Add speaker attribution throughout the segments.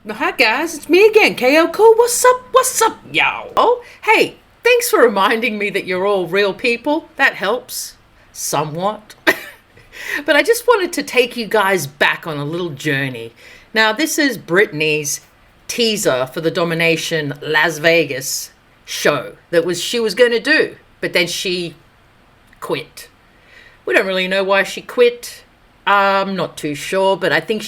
Speaker 1: Hi guys, it's me again, KO Cool. What's up? What's up, yo? Oh, hey, thanks for reminding me that you're all real people. That helps. Somewhat. But I just wanted to take you guys back on a little journey. Now, this is Britney's teaser for the Domination Las Vegas show she was going to do, but then she quit. We don't really know why she quit. I'm not too sure, but I think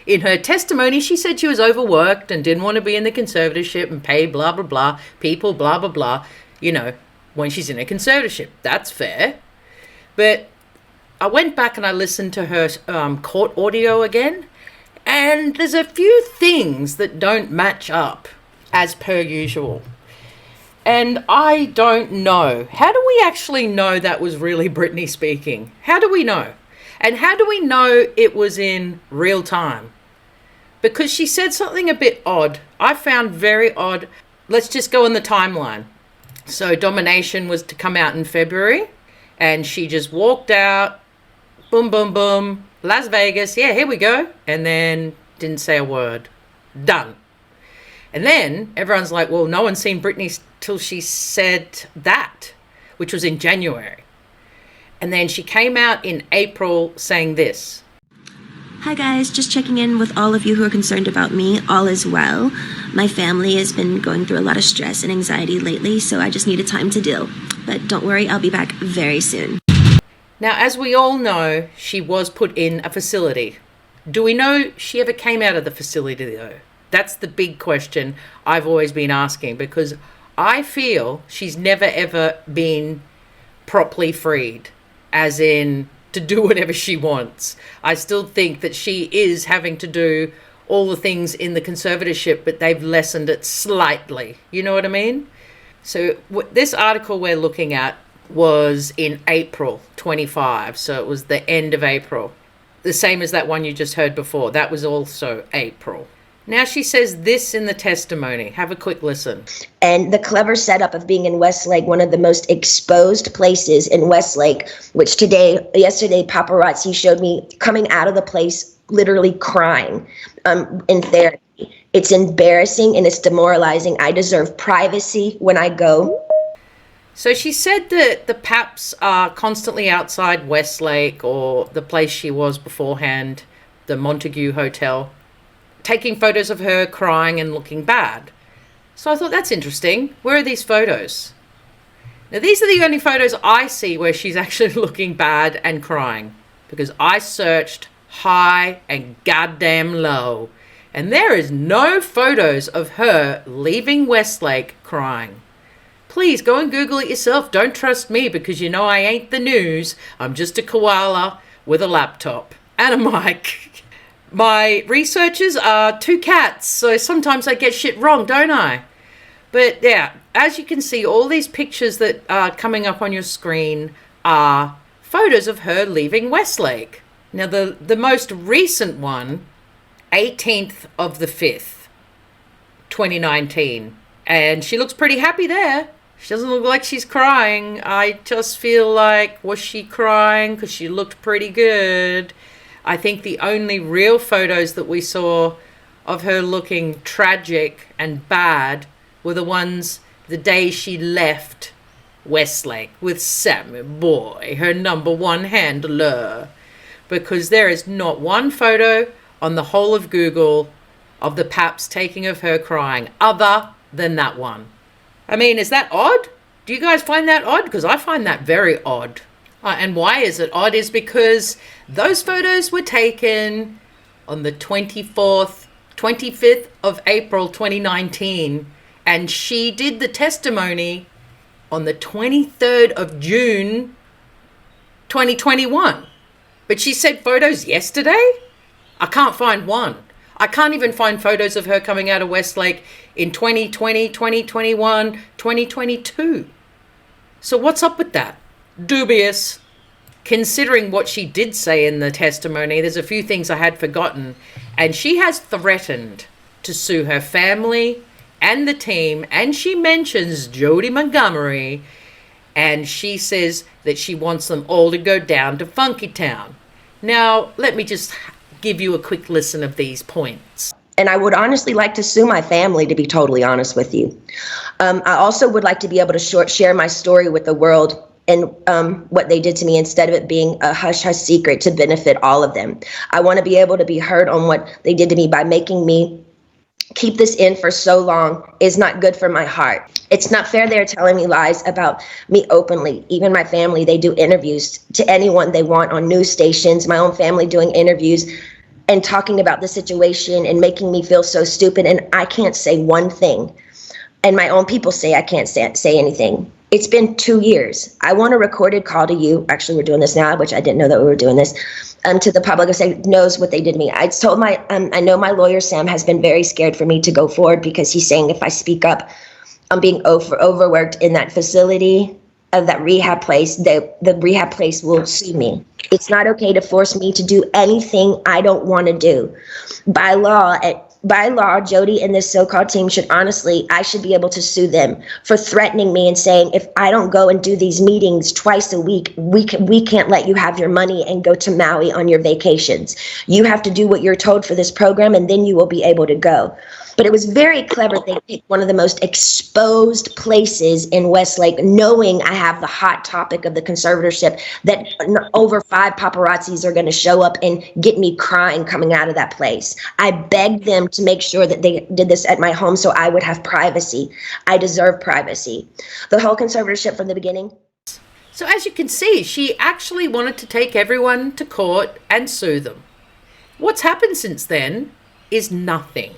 Speaker 1: in her testimony, she said she was overworked and didn't want to be in the conservatorship and pay blah, blah, blah, people, blah, blah, blah, when she's in a conservatorship. That's fair. But I went back and I listened to her court audio again, and there's a few things that don't match up as per usual. And I don't know. How do we actually know that was really Britney speaking? How do we know? And how do we know it was in real time? Because she said something a bit odd. I found very odd. Let's just go on the timeline. So Domination was to come out in February, and she just walked out, boom, boom, boom, Las Vegas, yeah, here we go. And then didn't say a word. Done. And then everyone's like, well, no one's seen Britney till she said that, which was in January. And then she came out in April saying this.
Speaker 2: Hi guys, just checking in with all of you who are concerned about me. All is well. My family has been going through a lot of stress and anxiety lately, so I just needed time to deal. But don't worry, I'll be back very soon.
Speaker 1: Now, as we all know, she was put in a facility. Do we know she ever came out of the facility though? That's the big question I've always been asking, because I feel she's never ever been properly freed, as in to do whatever she wants. I still think that she is having to do all the things in the conservatorship, but they've lessened it slightly. You know what I mean? So this article we're looking at was in April 25, so it was the end of April. The same as that one you just heard before. That was also April. Now she says this in the testimony. Have a quick listen.
Speaker 3: And the clever setup of being in Westlake, one of the most exposed places in Westlake, which yesterday, paparazzi showed me coming out of the place, literally crying in therapy. It's embarrassing and it's demoralizing. I deserve privacy when I go.
Speaker 1: So she said that the Paps are constantly outside Westlake, or the place she was beforehand, the Montague Hotel, taking photos of her crying and looking bad. So I thought, that's interesting. Where are these photos? Now, these are the only photos I see where she's actually looking bad and crying, because I searched high and goddamn low, and there is no photos of her leaving Westlake crying. Please go and Google it yourself. Don't trust me, because you know I ain't the news. I'm just a koala with a laptop and a mic. My researchers are two cats, so sometimes I get shit wrong, don't I? But yeah, as you can see, all these pictures that are coming up on your screen are photos of her leaving Westlake. Now, the most recent one, 18th of the 5th, 2019. And she looks pretty happy there. She doesn't look like she's crying. I just feel like, was she crying? Because she looked pretty good. I think the only real photos that we saw of her looking tragic and bad were the ones the day she left Westlake with Sammy Boy, her number one handler. Because there is not one photo on the whole of Google of the Paps taking of her crying other than that one. I mean, is that odd? Do you guys find that odd? Because I find that very odd. And why is it odd? Is because those photos were taken on the 25th of April 2019, and she did the testimony on the 23rd of June 2021. But she said photos yesterday? I can't find one. I can't even find photos of her coming out of Westlake in 2020, 2021, 2022. So what's up with that? Dubious. Considering what she did say in the testimony, there's a few things I had forgotten. And she has threatened to sue her family and the team. And she mentions Jody Montgomery. And she says that she wants them all to go down to Funky Town. Now, let me just give you a quick listen of these points.
Speaker 3: And I would honestly like to sue my family, to be totally honest with you. I also would like to be able to share my story with the world and what they did to me, instead of it being a hush-hush secret to benefit all of them. I want to be able to be heard on what they did to me. By making me keep this in for so long is not good for my heart. It's not fair they're telling me lies about me openly. Even my family, they do interviews to anyone they want on news stations. My own family doing interviews and talking about the situation and making me feel so stupid. And I can't say one thing. And my own people say I can't say anything. It's been 2 years. I want a recorded call to you. Actually, we're doing this now, which I didn't know that we were doing this. To the public, who knows what they did to me. I told I know my lawyer, Sam, has been very scared for me to go forward, because he's saying if I speak up, I'm being overworked in that facility of that rehab place, the rehab place will sue me. It's not okay to force me to do anything I don't want to do. By law, Jody and this so-called team I should be able to sue them for threatening me and saying, if I don't go and do these meetings twice a week, we can't let you have your money and go to Maui on your vacations. You have to do what you're told for this program, and then you will be able to go. But it was very clever. They picked one of the most exposed places in Westlake, knowing I have the hot topic of the conservatorship, that over 5 paparazzis are going to show up and get me crying coming out of that place. I begged them to make sure that they did this at my home so I would have privacy. I deserve privacy. The whole conservatorship from the beginning.
Speaker 1: So as you can see, she actually wanted to take everyone to court and sue them. What's happened since then is nothing.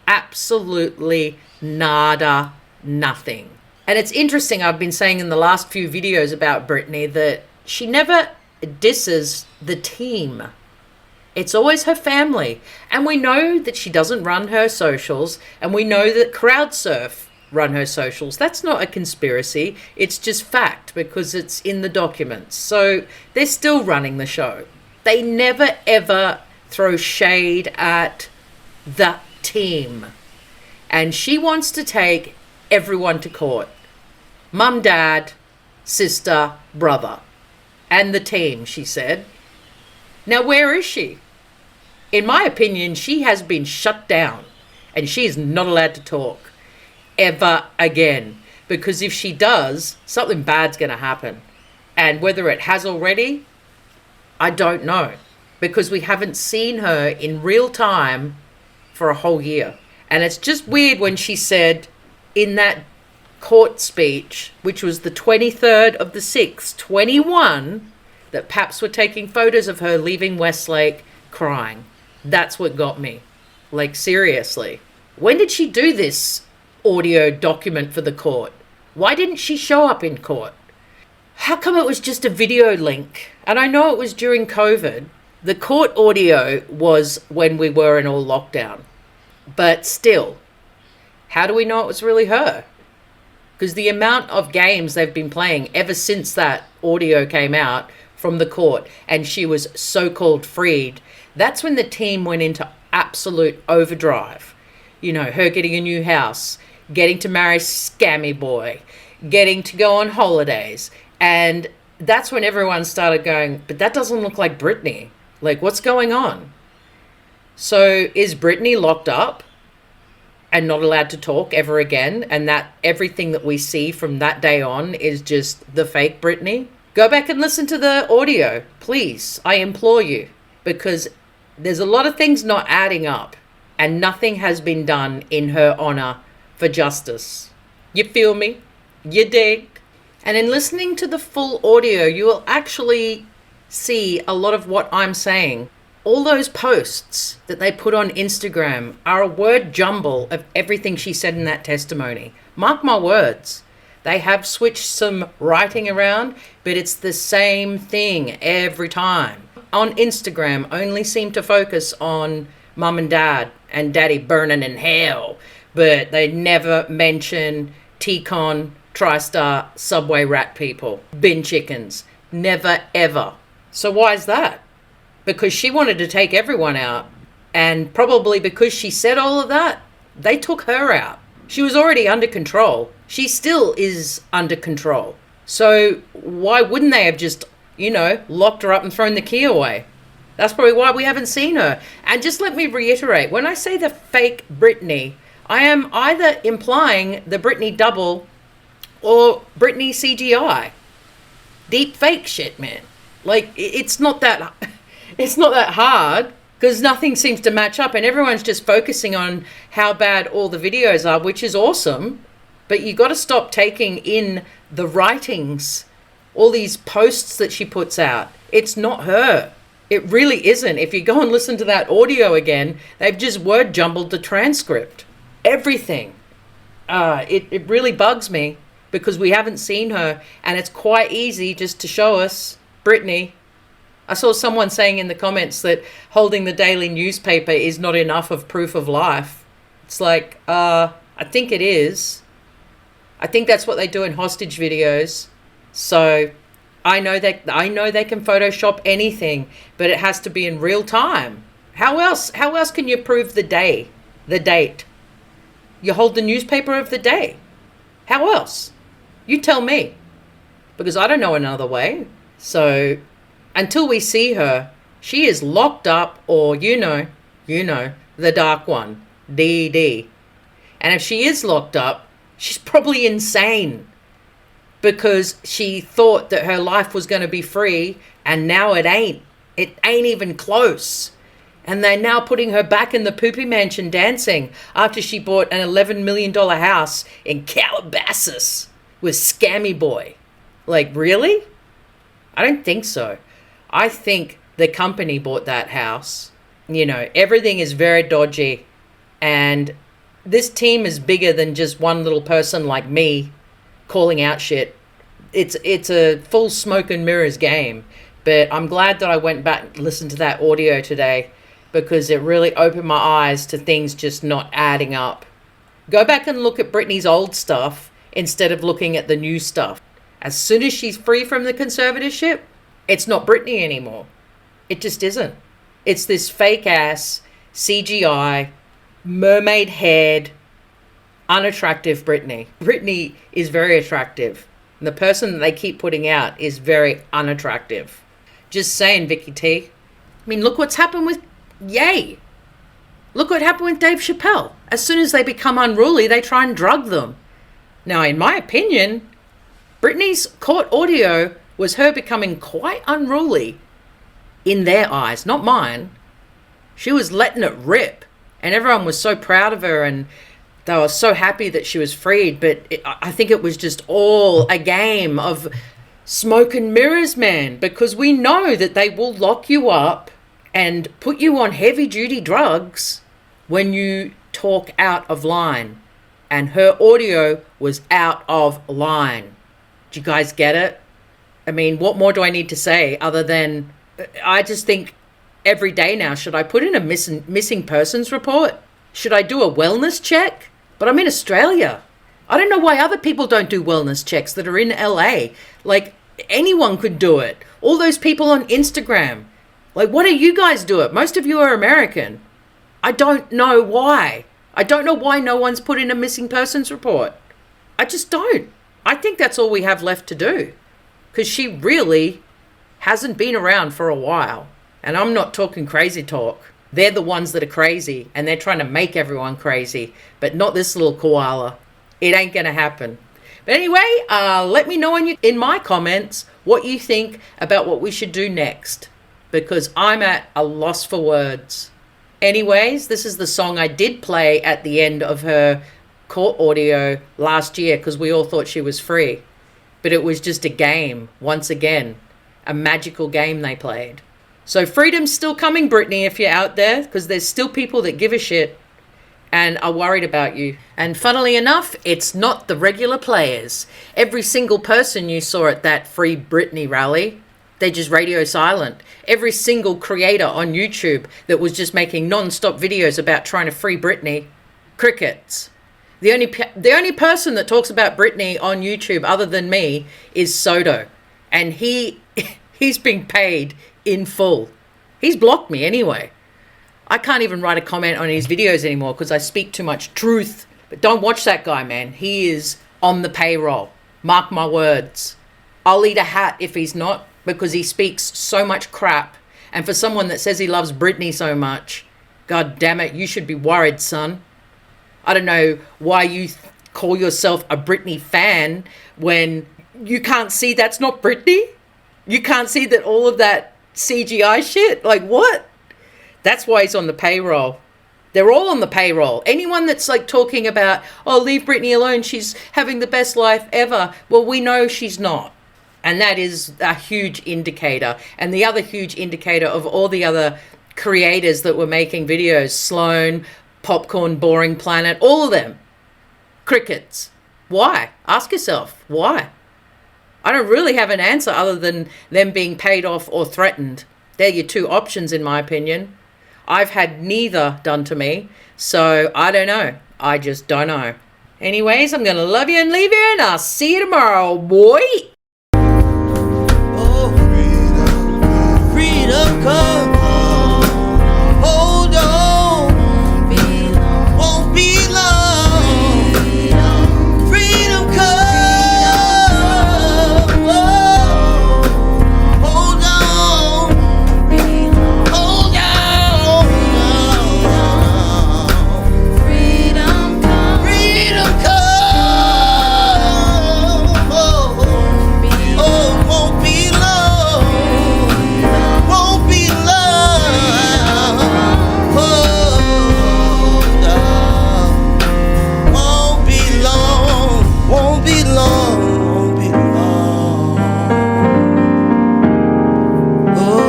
Speaker 1: Absolutely nada, nothing. And it's interesting, I've been saying in the last few videos about Britney that she never disses the team. It's always her family. And we know that she doesn't run her socials, and we know that CrowdSurf run her socials. That's not a conspiracy. It's just fact, because it's in the documents. So they're still running the show. They never ever throw shade at the team. And she wants to take everyone to court. Mum, dad, sister, brother, and the team, she said. Now, where is she? In my opinion, she has been shut down, and she is not allowed to talk ever again, because if she does, something bad's going to happen. And whether it has already, I don't know, because we haven't seen her in real time for a whole year. And it's just weird when she said in that court speech, which was the 23rd of the 6th, 21, that Paps were taking photos of her leaving Westlake crying. That's what got me. Like, seriously. When did she do this audio document for the court? Why didn't she show up in court? How come it was just a video link? And I know it was during COVID. The court audio was when we were in all lockdown. But still, how do we know it was really her? Because the amount of games they've been playing ever since that audio came out from the court and she was so-called freed, that's when the team went into absolute overdrive. You know, her getting a new house, getting to marry Scammy Boy, getting to go on holidays. And that's when everyone started going, but that doesn't look like Britney. Like, what's going on? So is Britney locked up and not allowed to talk ever again, and that everything that we see from that day on is just the fake Britney? Go back and listen to the audio, please. I implore you, because there's a lot of things not adding up, and nothing has been done in her honor for justice. You feel me? You dig? And in listening to the full audio, you will actually see a lot of what I'm saying. All those posts that they put on Instagram are a word jumble of everything she said in that testimony. Mark my words. They have switched some writing around, but it's the same thing every time. On Instagram, only seem to focus on mum and dad and daddy burning in hell, but they never mention T-Con, TriStar, Subway rat people, bin chickens. Never, ever. So why is that? Because she wanted to take everyone out. And probably because she said all of that, they took her out. She was already under control. She still is under control. So why wouldn't they have just, locked her up and thrown the key away? That's probably why we haven't seen her. And just let me reiterate, when I say the fake Britney, I am either implying the Britney double or Britney CGI. Deep fake shit, man. Like, it's not that hard, because nothing seems to match up and everyone's just focusing on how bad all the videos are, which is awesome. But you got to stop taking in the writings, all these posts that she puts out. It's not her. It really isn't. If you go and listen to that audio again, they've just word jumbled the transcript. Everything. It really bugs me because we haven't seen her, and it's quite easy just to show us Britney. I saw someone saying in the comments that holding the daily newspaper is not enough of proof of life. It's like, I think it is. I think that's what they do in hostage videos. So I know they can Photoshop anything, but it has to be in real time. How else can you prove the date? You hold the newspaper of the day. How else? You tell me. Because I don't know another way. So until we see her, she is locked up, or you know, the dark one, DD. And if she is locked up, she's probably insane, because she thought that her life was going to be free, and now it ain't. It ain't even close. And they're now putting her back in the poopy mansion dancing after she bought an $11 million house in Calabasas with Scammy Boy. Like, really? I don't think so. I think the company bought that house. You know, everything is very dodgy. And this team is bigger than just one little person like me calling out shit. It's a full smoke and mirrors game. But I'm glad that I went back and listened to that audio today, because it really opened my eyes to things just not adding up. Go back and look at Britney's old stuff instead of looking at the new stuff. As soon as she's free from the conservatorship, it's not Britney anymore. It just isn't. It's this fake ass CGI, mermaid head, unattractive Britney. Britney is very attractive. And the person that they keep putting out is very unattractive. Just saying, Vicky T. I mean, look what's happened with Ye. Look what happened with Dave Chappelle. As soon as they become unruly, they try and drug them. Now, in my opinion, Britney's court audio was her becoming quite unruly in their eyes, not mine. She was letting it rip, and everyone was so proud of her, and they were so happy that she was freed. But I think it was just all a game of smoke and mirrors, man, because we know that they will lock you up and put you on heavy-duty drugs when you talk out of line. And her audio was out of line. Do you guys get it? I mean, what more do I need to say other than I just think every day now, should I put in a missing persons report? Should I do a wellness check? But I'm in Australia. I don't know why other people don't do wellness checks that are in LA. Like, anyone could do it. All those people on Instagram. Like, why don't you guys do it? Most of you are American. I don't know why. I don't know why no one's put in a missing persons report. I just don't. I think that's all we have left to do. Because she really hasn't been around for a while. And I'm not talking crazy talk. They're the ones that are crazy, and they're trying to make everyone crazy. But not this little koala. It ain't going to happen. But anyway, let me know in my comments what you think about what we should do next. Because I'm at a loss for words. Anyways, this is the song I did play at the end of her court audio last year, because we all thought she was free. But it was just a game, once again. A magical game they played. So freedom's still coming, Britney, if you're out there, because there's still people that give a shit and are worried about you. And funnily enough, it's not the regular players. Every single person you saw at that Free Britney rally, they're just radio silent. Every single creator on YouTube that was just making non-stop videos about trying to free Britney, crickets. The only person that talks about Britney on YouTube other than me is Soto. And he's being paid in full. He's blocked me anyway. I can't even write a comment on his videos anymore because I speak too much truth. But don't watch that guy, man. He is on the payroll. Mark my words. I'll eat a hat if he's not, because he speaks so much crap And for someone that says he loves Britney so much, God damn it, you should be worried, son. I don't know why you call yourself a Britney fan when you can't see that's not Britney. You can't see that all of that CGI shit. Like, what? That's why he's on the payroll. They're all on the payroll. Anyone that's like talking about, oh, leave Britney alone, she's having the best life ever. Well, we know she's not. And that is a huge indicator. And the other huge indicator of all the other creators that were making videos, Sloan, Popcorn, Boring Planet, all of them, crickets. Why? Ask yourself, why? I don't really have an answer other than them being paid off or threatened. They're your two options, in my opinion. I've had neither done to me, so I don't know. I just don't know. Anyways, I'm going to love you and leave you, and I'll see you tomorrow, boy.
Speaker 4: Oh, freedom, freedom come. Hold on, won't be long. Freedom come. Hold on, hold on. Freedom come. Freedom come. Oh, won't be long. Won't be long. Hold on. Won't be long. Won't be long. Won't be long. Oh.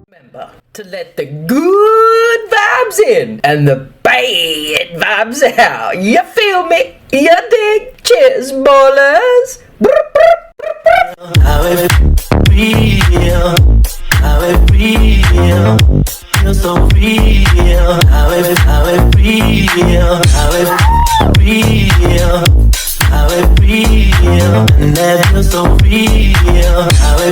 Speaker 1: Remember to let the good vibes in and the bad vibes out. You feel me? You dig? Cheers, ballers.
Speaker 4: How it feel, how it feel, feel so real. How it feel, how it feel, how it feel, and that feels so real. How it